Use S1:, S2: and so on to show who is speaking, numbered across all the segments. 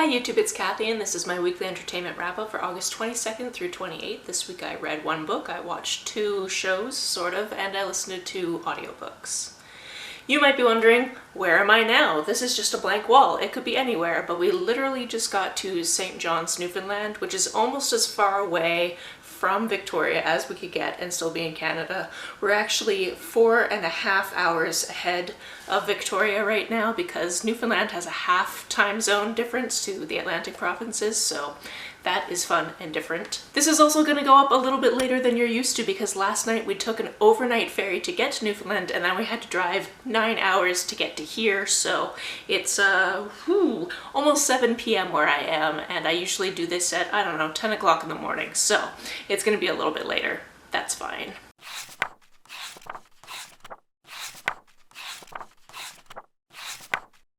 S1: Hi YouTube, it's Kathy and this is my weekly entertainment wrap-up for August 22nd through 28th. This week I read one book, I watched two shows, sort of, and I listened to two audiobooks. You might be wondering, where am I now? This is just a blank wall. It could be anywhere, but we literally just got to St. John's, Newfoundland, which is almost as far away from Victoria as we could get and still be in Canada. We're actually 4.5 hours ahead of Victoria right now because Newfoundland has a half time zone difference to the Atlantic provinces, so that is fun and different. This is also going to go up a little bit later than you're used to because last night we took an overnight ferry to get to Newfoundland and then we had to drive 9 hours to get to here, so it's almost 7 p.m. where I am, and I usually do this at, I don't know, 10 o'clock in the morning, so it's going to be a little bit later. That's fine.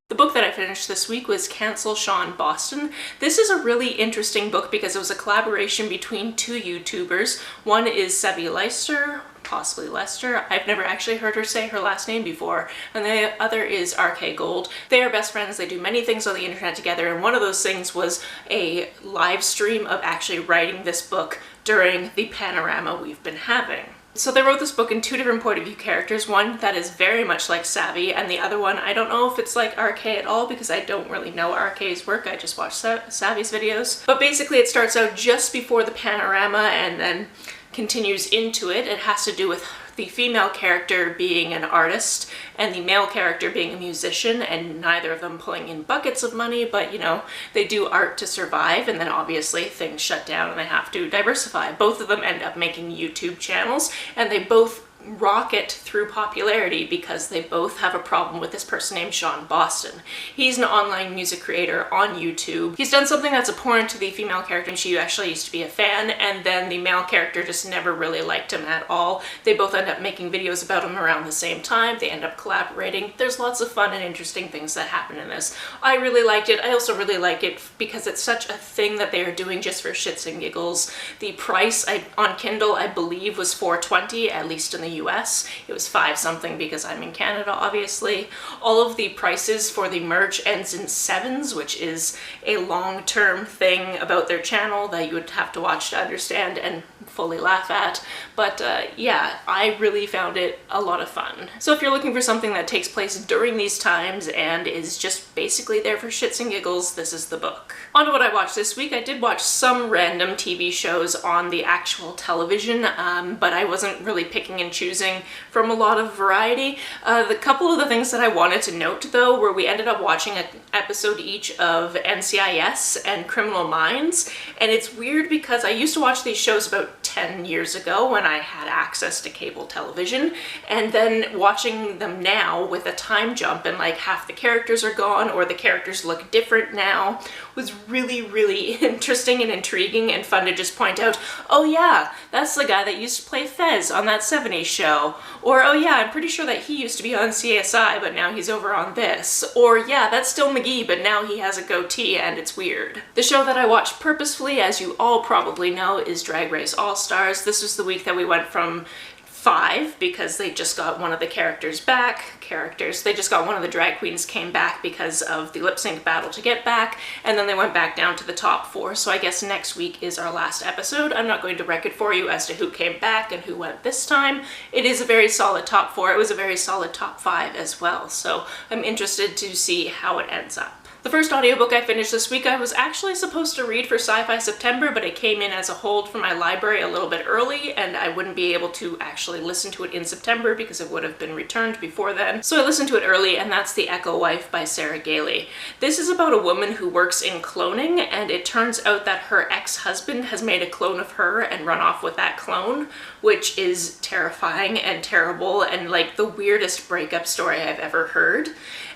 S1: The book that I finished this week was Cancel Sean Boston. This is a really interesting book because it was a collaboration between two YouTubers. One is Sevy Leister, possibly Lester. I've never actually heard her say her last name before. And the other is RK Gold. They are best friends. They do many things on the internet together. And one of those things was a live stream of actually writing this book during the panorama we've been having. So they wrote this book in two different point of view characters, one that is very much like Savvy, and the other one, I don't know if it's like RK at all because I don't really know RK's work, I just watch Savvy's videos. But basically it starts out just before the panorama and then continues into it. It has to do with the female character being an artist and the male character being a musician, and neither of them pulling in buckets of money, but you know, they do art to survive, and then obviously things shut down and they have to diversify. Both of them end up making YouTube channels and they both rocket through popularity because they both have a problem with this person named Sean Boston. He's an online music creator on YouTube. He's done something that's abhorrent to the female character and she actually used to be a fan, and then the male character just never really liked him at all. They both end up making videos about him around the same time. They end up collaborating. There's lots of fun and interesting things that happen in this. I really liked it. I also really like it because it's such a thing that they are doing just for shits and giggles. The price on Kindle, I believe, was $4.20, at least in the US. It was 5 something because I'm in Canada, obviously. All of the prices for the merch ends in 7s, which is a long-term thing about their channel that you would have to watch to understand and fully laugh at. But yeah, I really found it a lot of fun. So if you're looking for something that takes place during these times and is just basically there for shits and giggles, this is the book. On to what I watched this week. I did watch some random TV shows on the actual television, but I wasn't really picking and choosing from a lot of variety. The couple of the things that I wanted to note though were we ended up watching an episode each of NCIS and Criminal Minds, and it's weird because I used to watch these shows about 10 years ago when I had access to cable television, and then watching them now with a time jump and like half the characters are gone or the characters look different now was really, really interesting and intriguing and fun to just point out, oh yeah, that's the guy that used to play Fez on that 70s show. Or, oh yeah, I'm pretty sure that he used to be on CSI, but now he's over on this. Or, yeah, that's still McGee, but now he has a goatee and it's weird. The show that I watched purposefully, as you all probably know, is Drag Race All-Stars. This was the week that we went from 5 because they just got one of the characters back. They just got one of the drag queens came back because of the lip sync battle to get back, and then they went back down to the top 4. So I guess next week is our last episode. I'm not going to wreck it for you as to who came back and who went this time. It is a very solid top 4. It was a very solid top 5 as well. So I'm interested to see how it ends up. The first audiobook I finished this week I was actually supposed to read for Sci-Fi September, but it came in as a hold from my library a little bit early and I wouldn't be able to actually listen to it in September because it would have been returned before then. So I listened to it early, and that's The Echo Wife by Sarah Gailey. This is about a woman who works in cloning, and it turns out that her ex-husband has made a clone of her and run off with that clone, which is terrifying and terrible and like the weirdest breakup story I've ever heard.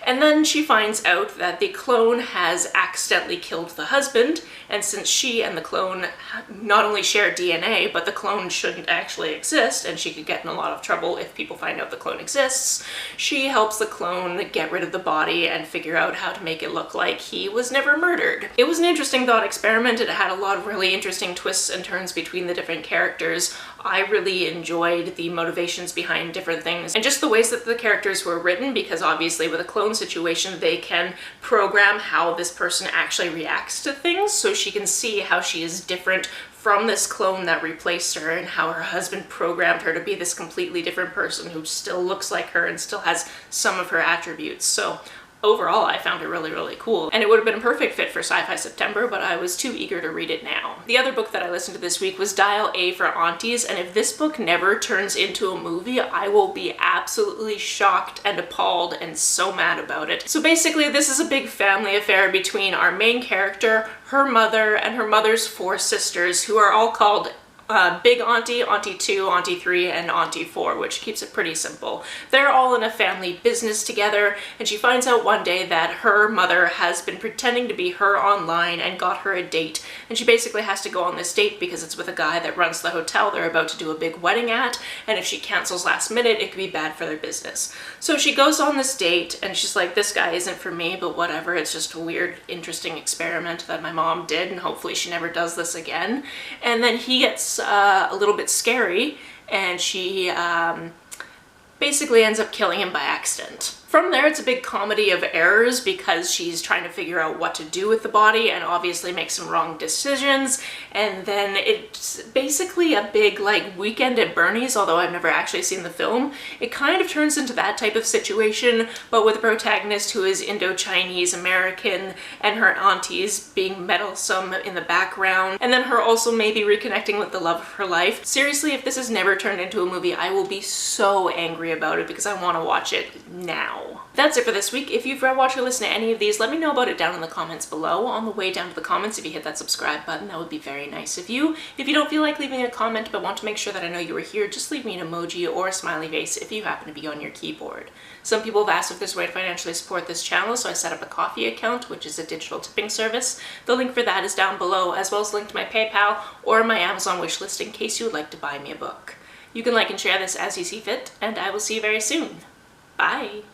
S1: And then she finds out that the clone has accidentally killed the husband, and since she and the clone not only share DNA, but the clone shouldn't actually exist, and she could get in a lot of trouble if people find out the clone exists, she helps the clone get rid of the body and figure out how to make it look like he was never murdered. It was an interesting thought experiment. It had a lot of really interesting twists and turns between the different characters. I really enjoyed the motivations behind different things and just the ways that the characters were written, because obviously with a clone clone situation, they can program how this person actually reacts to things, so she can see how she is different from this clone that replaced her, and how her husband programmed her to be this completely different person who still looks like her and still has some of her attributes. So overall, I found it really, really cool, and it would have been a perfect fit for Sci-Fi September, but I was too eager to read it now. The other book that I listened to this week was Dial A for Aunties, and if this book never turns into a movie, I will be absolutely shocked and appalled and so mad about it. So basically, this is a big family affair between our main character, her mother, and her mother's 4 sisters, who are all called Big Auntie, Auntie 2, Auntie 3, and Auntie 4, which keeps it pretty simple. They're all in a family business together, and she finds out one day that her mother has been pretending to be her online and got her a date, and she basically has to go on this date because it's with a guy that runs the hotel they're about to do a big wedding at, and if she cancels last minute, it could be bad for their business. So she goes on this date, and she's like, this guy isn't for me, but whatever, it's just a weird, interesting experiment that my mom did, and hopefully she never does this again. And then he gets a little bit scary, and she basically ends up killing him by accident. From there, it's a big comedy of errors because she's trying to figure out what to do with the body and obviously make some wrong decisions. And then it's basically a big like Weekend at Bernie's, although I've never actually seen the film. It kind of turns into that type of situation, but with a protagonist who is Indo-Chinese American and her aunties being meddlesome in the background, and then her also maybe reconnecting with the love of her life. Seriously, if this is never turned into a movie, I will be so angry about it because I want to watch it now. That's it for this week. If you've read, watched, or listened to any of these, let me know about it down in the comments below. On the way down to the comments, if you hit that subscribe button, that would be very nice of you. If you don't feel like leaving a comment but want to make sure that I know you were here, just leave me an emoji or a smiley face if you happen to be on your keyboard. Some people have asked if there's a way to financially support this channel, so I set up a Ko-fi account, which is a digital tipping service. The link for that is down below, as well as a link to my PayPal or my Amazon wishlist in case you would like to buy me a book. You can like and share this as you see fit, and I will see you very soon. Bye!